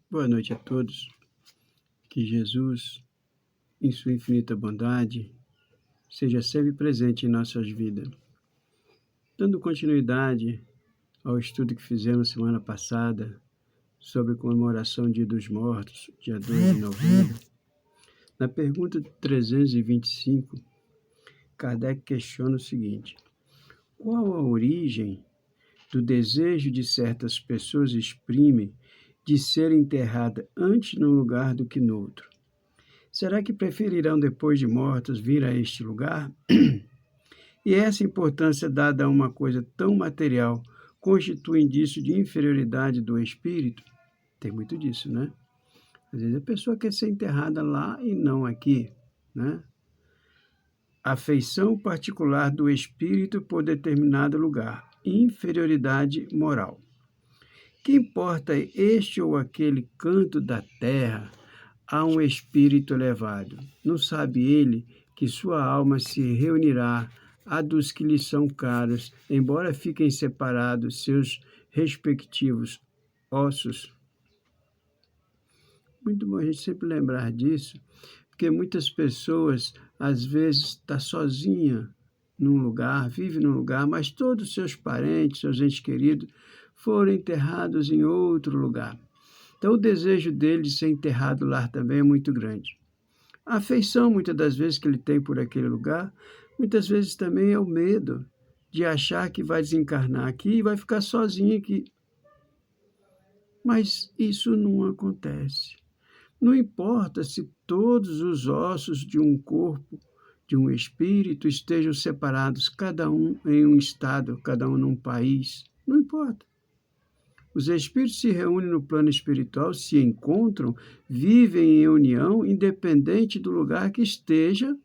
Boa noite a todos. Que Jesus, em sua infinita bondade, seja sempre presente em nossas vidas. Dando continuidade ao estudo que fizemos semana passada sobre a comemoração do Dia dos Mortos, dia 2 de novembro, na pergunta 325, Kardec questiona o seguinte: qual a origem do desejo de certas pessoas exprime de ser enterrada antes num lugar do que no outro? Será que preferirão, depois de mortos, vir a este lugar? E essa importância dada a uma coisa tão material constitui indício de inferioridade do espírito? Tem muito disso, né? Às vezes a pessoa quer ser enterrada lá e não aqui, né? Afeição particular do espírito por determinado lugar. Inferioridade moral. Que importa este ou aquele canto da terra a um espírito elevado? Não sabe ele que sua alma se reunirá à dos que lhe são caros, embora fiquem separados seus respectivos ossos? Muito bom a gente sempre lembrar disso, porque muitas pessoas, às vezes, estão sozinha num lugar, vive num lugar, mas todos os seus parentes, seus entes queridos, foram enterrados em outro lugar. Então, o desejo dele de ser enterrado lá também é muito grande. A afeição, muitas das vezes, que ele tem por aquele lugar, muitas vezes também é o medo de achar que vai desencarnar aqui e vai ficar sozinho aqui. Mas isso não acontece. Não importa se todos os ossos de um corpo, de um espírito, estejam separados, cada um em um estado, cada um num país. Não importa. Os espíritos se reúnem no plano espiritual, se encontram, vivem em união, independente do lugar que esteja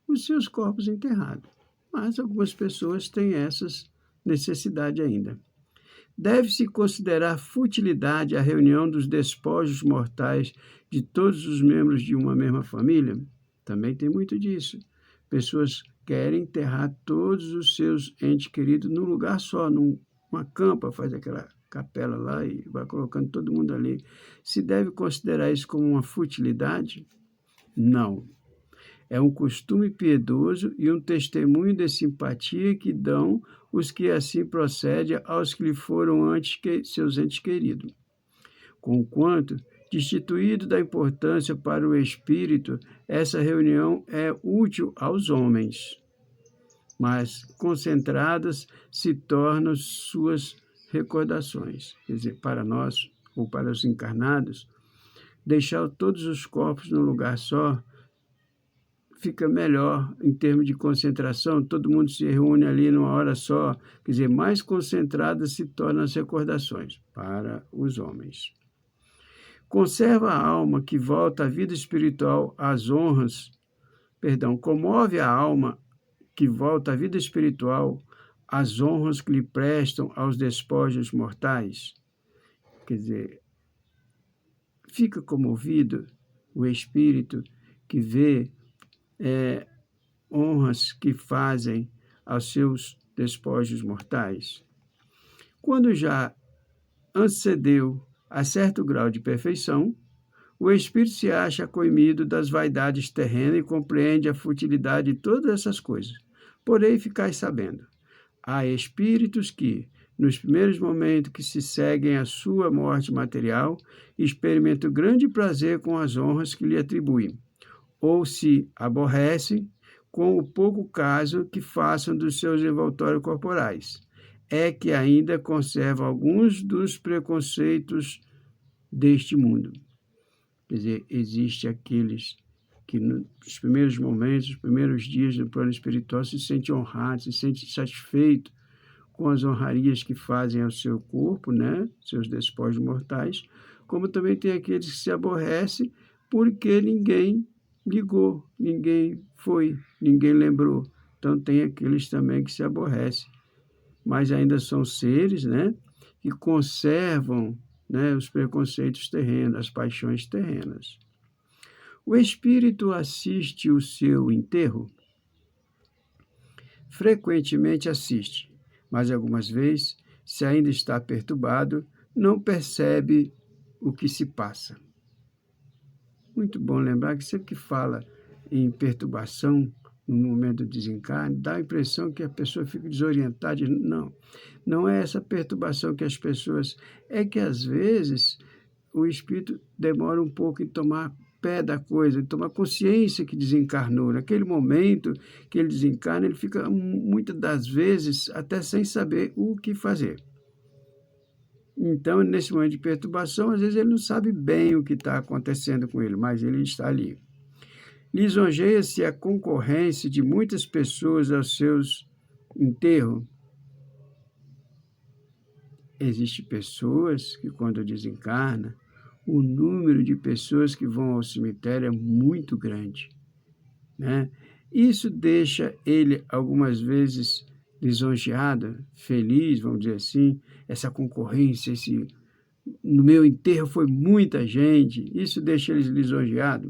os seus corpos enterrados. Mas algumas pessoas têm essas necessidades ainda. Deve-se considerar futilidade a reunião dos despojos mortais de todos os membros de uma mesma família? Também tem muito disso. Pessoas querem enterrar todos os seus entes queridos num lugar só, numa campa, faz aquela capela lá e vai colocando todo mundo ali. Se deve considerar isso como uma futilidade? Não. É um costume piedoso e um testemunho de simpatia que dão os que assim procedem aos que lhe foram antes que seus entes queridos. Conquanto, destituído da importância para o espírito, essa reunião é útil aos homens, mas concentradas se tornam suas recordações. Quer dizer, para nós, ou para os encarnados, deixar todos os corpos num lugar só fica melhor em termos de concentração, todo mundo se reúne ali numa hora só, quer dizer, mais concentradas se tornam as recordações para os homens. Conserva a alma que volta à vida espiritual às honras, comove a alma que volta à vida espiritual às honras que lhe prestam aos despojos mortais. Quer dizer, fica comovido o espírito que vê honras que fazem aos seus despojos mortais. Quando já antecedeu a certo grau de perfeição, o espírito se acha coimido das vaidades terrenas e compreende a futilidade de todas essas coisas. Porém, ficai sabendo, há espíritos que, nos primeiros momentos que se seguem à sua morte material, experimentam grande prazer com as honras que lhe atribuem, ou se aborrecem com o pouco caso que façam dos seus envoltórios corporais. É que ainda conserva alguns dos preconceitos deste mundo. Quer dizer, existe aqueles que nos primeiros momentos, nos primeiros dias no plano espiritual, se sente honrado, se sente satisfeito com as honrarias que fazem ao seu corpo, né? Seus despojos mortais, como também tem aqueles que se aborrecem porque ninguém ligou, ninguém foi, ninguém lembrou. Então tem aqueles também que se aborrecem, mas ainda são seres, né, que conservam, né, os preconceitos terrenos, as paixões terrenas. O espírito assiste o seu enterro? Frequentemente assiste, mas algumas vezes, se ainda está perturbado, não percebe o que se passa. Muito bom lembrar que sempre que fala em perturbação no momento do desencarne, dá a impressão que a pessoa fica desorientada. Não, não é essa perturbação que as pessoas... É que, às vezes, o espírito demora um pouco em tomar pé da coisa, em tomar consciência que desencarnou. Naquele momento que ele desencarna, ele fica, muitas das vezes, até sem saber o que fazer. Então, nesse momento de perturbação, às vezes ele não sabe bem o que está acontecendo com ele, mas ele está ali. Lisonjeia-se a concorrência de muitas pessoas aos seus enterros. Existem pessoas que, quando desencarna, o número de pessoas que vão ao cemitério é muito grande, né? Isso deixa ele, algumas vezes, lisonjeado, feliz, vamos dizer assim, essa concorrência, no meu enterro foi muita gente, isso deixa ele lisonjeado,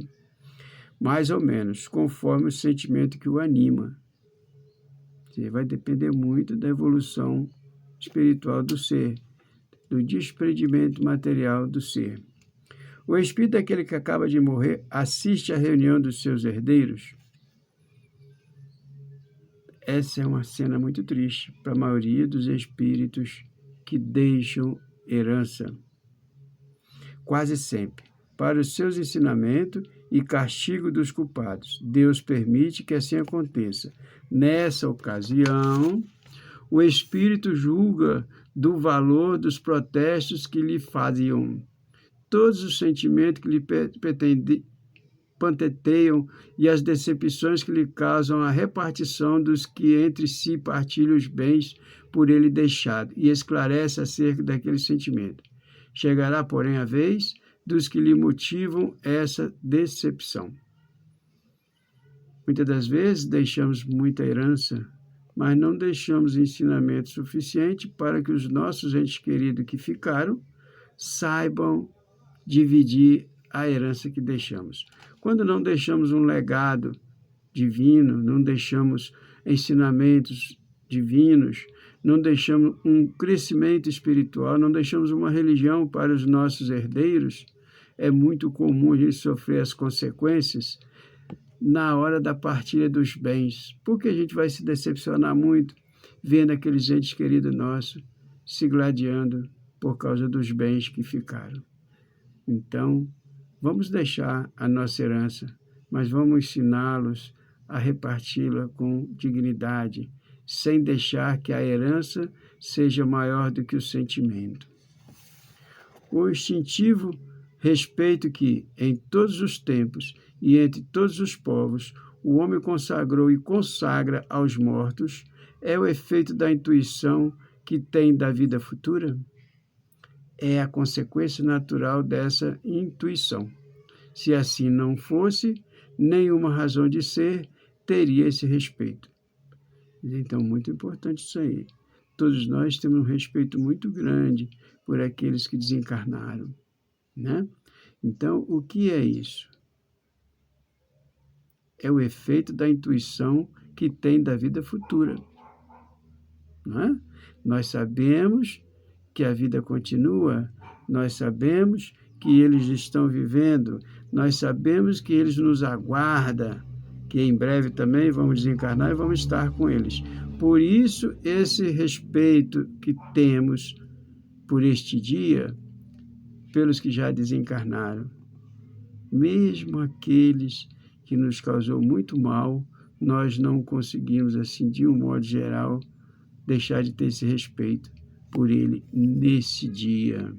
mais ou menos, conforme o sentimento que o anima. Vai depender muito da evolução espiritual do ser, do desprendimento material do ser. O espírito daquele que acaba de morrer assiste à reunião dos seus herdeiros. Essa é uma cena muito triste para a maioria dos espíritos que deixam herança. Quase sempre, para os seus ensinamentos e castigo dos culpados. Deus permite que assim aconteça. Nessa ocasião, o espírito julga do valor dos protestos que lhe faziam. Todos os sentimentos que lhe panteteiam e as decepções que lhe causam a repartição dos que entre si partilham os bens por ele deixado, e esclarece acerca daquele sentimento. Chegará, porém, a vez dos que lhe motivam essa decepção. Muitas das vezes deixamos muita herança, mas não deixamos ensinamento suficiente para que os nossos entes queridos que ficaram saibam dividir a herança que deixamos. Quando não deixamos um legado divino, não deixamos ensinamentos divinos, não deixamos um crescimento espiritual, não deixamos uma religião para os nossos herdeiros, é muito comum a gente sofrer as consequências na hora da partilha dos bens, porque a gente vai se decepcionar muito vendo aqueles entes queridos nossos se gladiando por causa dos bens que ficaram. Então, vamos deixar a nossa herança, mas vamos ensiná-los a reparti-la com dignidade, sem deixar que a herança seja maior do que o sentimento. O instintivo respeito que, em todos os tempos e entre todos os povos, o homem consagrou e consagra aos mortos, é o efeito da intuição que tem da vida futura? É a consequência natural dessa intuição. Se assim não fosse, nenhuma razão de ser teria esse respeito. Então, muito importante isso aí. Todos nós temos um respeito muito grande por aqueles que desencarnaram, né? Então, o que é isso? É o efeito da intuição que tem da vida futura, não é? Nós sabemos que a vida continua, nós sabemos que eles estão vivendo, nós sabemos que eles nos aguardam, que em breve também vamos desencarnar e vamos estar com eles. Por isso, esse respeito que temos por este dia, pelos que já desencarnaram, mesmo aqueles que nos causou muito mal, nós não conseguimos, assim, de um modo geral, deixar de ter esse respeito por ele nesse dia.